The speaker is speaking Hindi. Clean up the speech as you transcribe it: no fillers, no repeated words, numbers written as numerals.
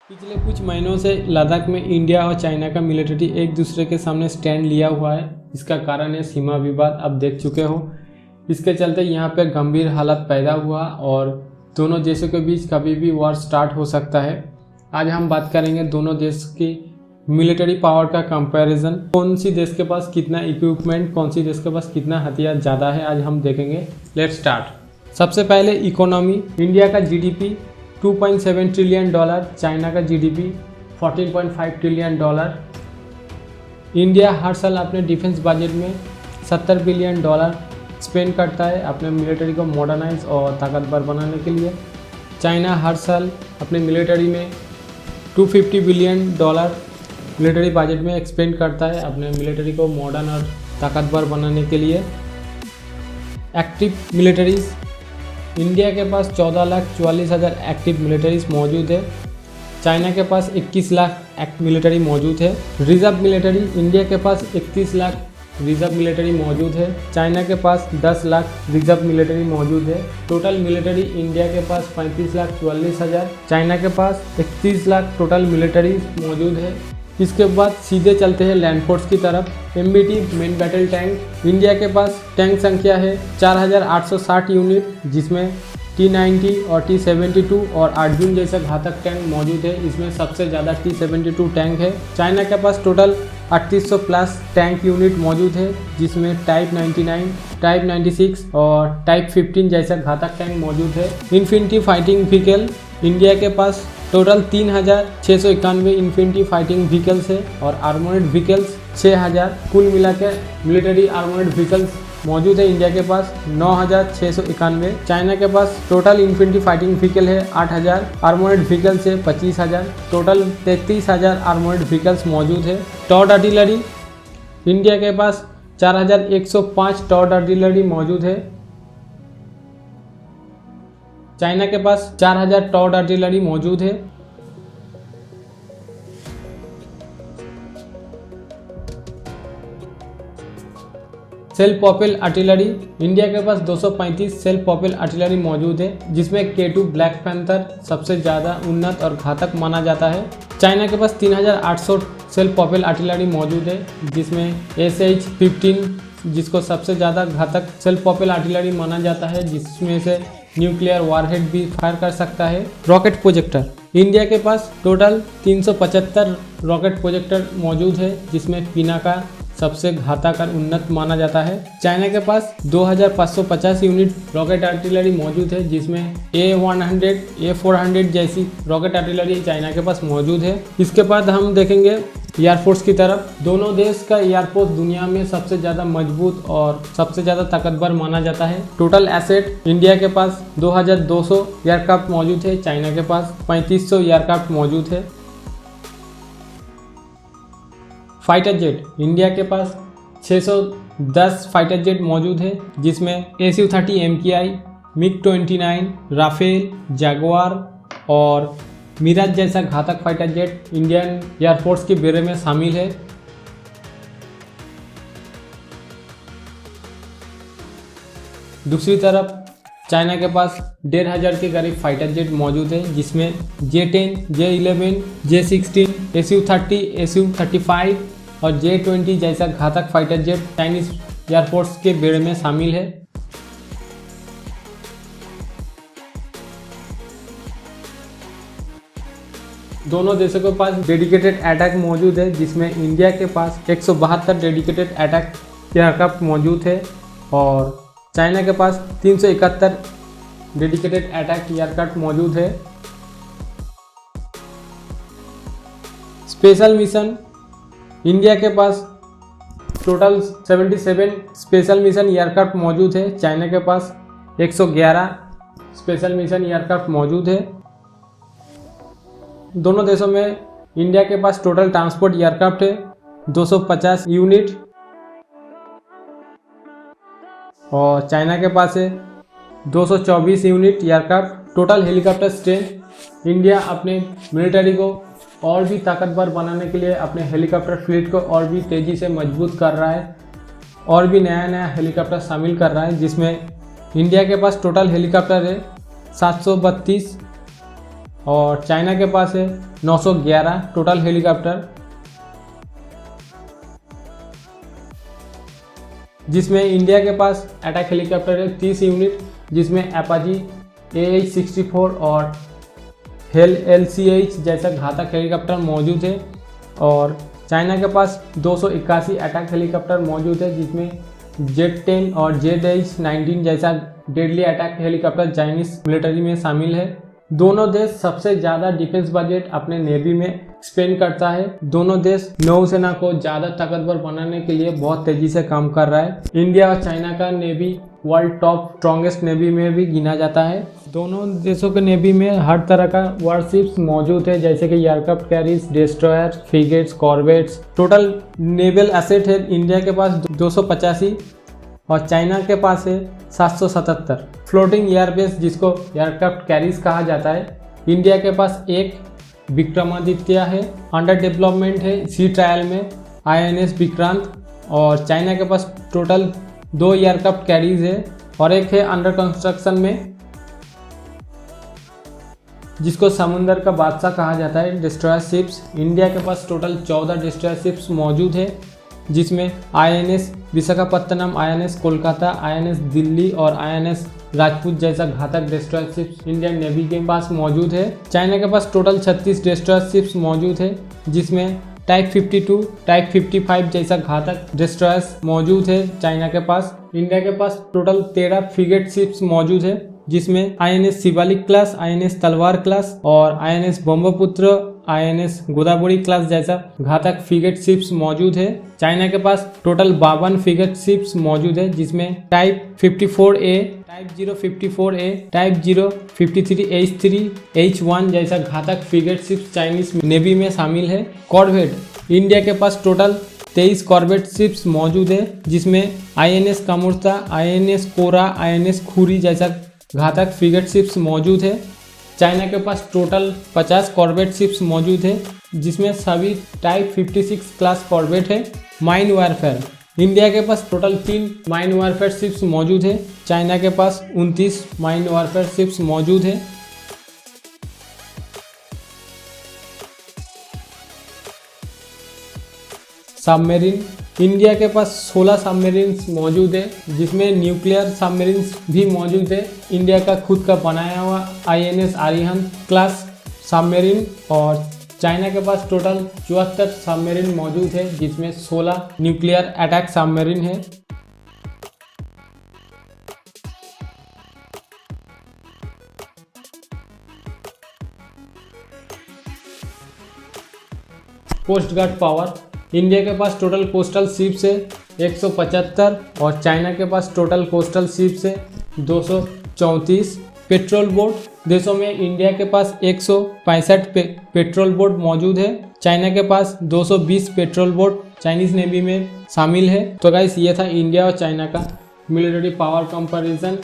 पिछले कुछ महीनों से लद्दाख में इंडिया और चाइना का मिलिट्री एक दूसरे के सामने स्टैंड लिया हुआ है। इसका कारण है सीमा विवाद। अब देख चुके हो, इसके चलते यहाँ पे गंभीर हालत पैदा हुआ और दोनों देशों के बीच कभी भी वॉर स्टार्ट हो सकता है। आज हम बात करेंगे दोनों देश की मिलिट्री पावर का कंपैरिजन, कौन सी देश के पास कितना इक्विपमेंट, कौन सी देश के पास कितना हथियार ज़्यादा है, आज हम देखेंगे। Let's start. सबसे पहले इकोनॉमी। इंडिया का जीडीपी $2.7 ट्रिलियन, चाइना का जीडीपी $14.5 ट्रिलियन। इंडिया हर साल अपने डिफेंस बजट में $70 बिलियन स्पेंड करता है अपने मिलिट्री को मॉडर्नाइज और ताकतवर बनाने के लिए। चाइना हर साल अपने मिलिट्री में $250 बिलियन मिलिट्री बजट में एक्सपेंड करता है अपने मिलिट्री को मॉडर्न और ताकतवर बनाने के लिए। Active militaries. इंडिया के पास 14,44,000 एक्टिव मिलिट्रीज मौजूद है। चाइना के पास 21 लाख मिलिट्री मौजूद है। Reserve military. इंडिया के पास 31 लाख रिजर्व मिलिट्री मौजूद है। चाइना के पास 10 लाख रिजर्व मिलिट्री मौजूद है। टोटल मिलिट्री इंडिया के पास 35,44,000, चाइना के पास 31 लाख टोटल मिलिट्री मौजूद है। इसके बाद सीधे चलते हैं लैंड फोर्स की तरफ। MBT main battle tank. India के पास टैंक संख्या है 4,860 यूनिट, जिसमें T-90 और T-72 और अर्जुन जैसा घातक टैंक मौजूद है। इसमें सबसे ज़्यादा T-72 टैंक है। चाइना के पास टोटल 3800 प्लस टैंक यूनिट मौजूद है, जिसमें टाइप 99, टाइप 96 और टाइप 15 जैसा घातक टैंक मौजूद है। Infantry fighting vehicle. इंडिया के पास टोटल 3,691 इन्फेंट्री फाइटिंग व्हीकल्स है और आर्मर्ड व्हीकल्स 6,000। कुल मिलाकर मिलिट्री आर्मर्ड व्हीकल्स मौजूद है इंडिया के पास 9,691। चाइना के पास टोटल इन्फेंट्री फाइटिंग व्हीकल है 8,000, आर्मर्ड व्हीकल्स है 25,000। टोटल 33,000 आर्मर्ड व्हीकल्स मौजूद है। Toured artillery. इंडिया के पास 4,105 टॉर्ड आर्टिलरी मौजूद है। चाइना के पास 4,000 टॉर्ड आर्टिलरी मौजूद है। Self propel artillery. इंडिया के पास 235 सेल्फ प्रोपेल आर्टिलरी मौजूद है, जिसमें K2 ब्लैक पैंथर सबसे ज़्यादा उन्नत और घातक माना जाता है। चाइना के पास 3,800 सेल्फ प्रोपेल आर्टिलरी मौजूद है, जिसमें SH-15 जिसको सबसे ज़्यादा घातक सेल्फ प्रोपेल आर्टिलरी माना जाता है, जिसमें से न्यूक्लियर वारहेड भी फायर कर सकता है। Rocket projector. इंडिया के पास टोटल 375 रॉकेट प्रोजेक्टर मौजूद है, जिसमें पिनाका सबसे घातक और उन्नत माना जाता है। चाइना के पास 2,550 यूनिट रॉकेट आर्टिलरी मौजूद है, जिसमें A100, A400 जैसी रॉकेट आर्टिलरी चाइना के पास मौजूद है। इसके बाद हम देखेंगे एयरफोर्स की तरफ। दोनों देश का एयरफोर्स दुनिया में सबसे ज़्यादा मजबूत और सबसे ज़्यादा ताकतवर माना जाता है। टोटल एसेट इंडिया के पास 2,200 एयरक्राफ्ट मौजूद है, चाइना के पास 3,500 एयरक्राफ्ट मौजूद है। Fighter jet. इंडिया के पास 610 फाइटर जेट मौजूद है, जिसमें Su-30 MKI, MiG-29, Rafale, Jaguar और मिराज जैसा घातक फाइटर जेट इंडियन एयरफोर्स के बेड़े में शामिल है। दूसरी तरफ चाइना के पास 1,500 के करीब फाइटर जेट मौजूद है, जिसमें J-10, J-11, J-16, Su-30, Su-35 और J-20 जैसा घातक फाइटर जेट चाइनीज एयरफोर्स के बेड़े में शामिल है। दोनों देशों के पास डेडिकेटेड अटैक मौजूद है, जिसमें इंडिया के पास 172 डेडिकेटेड अटैक एयरक्राफ्ट मौजूद है और चाइना के पास 371 डेडिकेटेड अटैक एयरक्राफ्ट मौजूद है। Special mission. इंडिया के पास टोटल 77 स्पेशल मिशन एयरक्राफ्ट मौजूद है, चाइना के पास 111 स्पेशल मिशन एयरक्राफ्ट मौजूद है। दोनों देशों में इंडिया के पास टोटल ट्रांसपोर्ट एयरक्राफ्ट है 250 यूनिट और चाइना के पास है 224 unit aircraft. Total helicopter strength. India अपने मिलिट्री को और भी ताकतवर बनाने के लिए अपने हेलीकॉप्टर फ्लीट को और भी तेज़ी से मजबूत कर रहा है और भी नया नया हेलीकॉप्टर शामिल कर रहा है, जिसमें इंडिया के पास टोटल हेलीकॉप्टर है 732 और चाइना के पास है 911 टोटल हेलीकॉप्टर, जिसमें इंडिया के पास अटैक हेलीकॉप्टर है 30 यूनिट, जिसमें अपाची AH-64 और हेल LCH जैसा घातक हेलीकॉप्टर मौजूद है। और चाइना के पास 281 अटैक हेलीकॉप्टर मौजूद है, जिसमें Z-10 और ZH-19 जैसा deadly attack helicopter Chinese military में शामिल है। दोनों देश सबसे ज़्यादा डिफेंस बजट अपने नेवी में स्पेंड करता है। दोनों देश नौसेना को ज़्यादा ताकतवर बनाने के लिए बहुत तेज़ी से काम कर रहा है। इंडिया और चाइना का navy world top strongest navy में भी गिना जाता है। दोनों देशों के नेवी में हर तरह का वारशिप्स मौजूद है, जैसे कि aircraft carriers, destroyer, frigates, corvettes. Total naval asset है इंडिया के पास 285 और चाइना के पास है 777। फ्लोटिंग एयरबेस जिसको एयरक्राफ्ट कैरियर्स कहा जाता है, इंडिया के पास एक विक्रमादित्य है, अंडर डेवलपमेंट है सी ट्रायल में INS विक्रांत। और चाइना के पास टोटल 2 एयरक्राफ्ट कैरियर्स है और एक है अंडर कंस्ट्रक्शन में, जिसको समुंदर का बादशाह कहा जाता है, डिस्ट्रॉयर शिप्स। इंडिया के पास टोटल 14 डिस्ट्रॉयर शिप्स मौजूद है, जिसमें INS Visakhapatnam, INS Kolkata, INS Delhi और INS राजपूत जैसा घातक डिस्ट्रॉयर शिप्स इंडियन नेवी के पास मौजूद है। चाइना के पास टोटल 36 डिस्ट्रॉयर शिप्स मौजूद है, जिसमें टाइप 52, टाइप 55 जैसा घातक डिस्ट्रॉयर्स मौजूद है चाइना के पास। इंडिया के पास टोटल 13 फ्रिगेट शिप्स मौजूद है, जिसमें INS शिवालिक क्लास, INS तलवार क्लास और INS Brahmaputra, INS Godavari class जैसा घातक फ्रिगेट शिप्स मौजूद है। चाइना के पास टोटल 52 फ्रिगेट शिप्स मौजूद है, जिसमें type 54A, type 054A, type 053H3, H1 जैसा घातक फ्रिगेट शिप्स चाइनीज नेवी में शामिल है। कॉर्वेट इंडिया के पास टोटल 23 कॉर्वेट शिप्स मौजूद है, जिसमें INS कामुर्ता, INS कोरा, INS खुरी जैसा घातक फ्रिगेट शिप्स मौजूद है। चाइना के पास टोटल 50 कॉर्वेट शिप्स मौजूद है, जिसमें सभी टाइप 56 क्लास कॉर्वेट है। माइन वारफेयर इंडिया के पास टोटल 3 माइन वारफेयर शिप्स मौजूद है, चाइना के पास 29 माइन वारफेयर शिप्स मौजूद है। सबमरीन इंडिया के पास 16 सबमरीन्स मौजूद है, जिसमें न्यूक्लियर सबमरीन्स भी मौजूद है। इंडिया का खुद का बनाया हुआ INS अरिहंत क्लास सबमरीन। और चाइना के पास टोटल 74 सबमरीन मौजूद है, जिसमें 16 न्यूक्लियर अटैक सबमरीन है। कोस्ट गार्ड पावर इंडिया के पास टोटल कोस्टल शिप्स है 175 और चाइना के पास टोटल कोस्टल शिप्स है 234। पेट्रोल बोट देशों में इंडिया के पास 165 पेट्रोल बोट मौजूद है, चाइना के पास 220 पेट्रोल बोट चाइनीज नेवी में शामिल है। तो गाइस ये था इंडिया और चाइना का मिलिट्री पावर कंपैरिजन।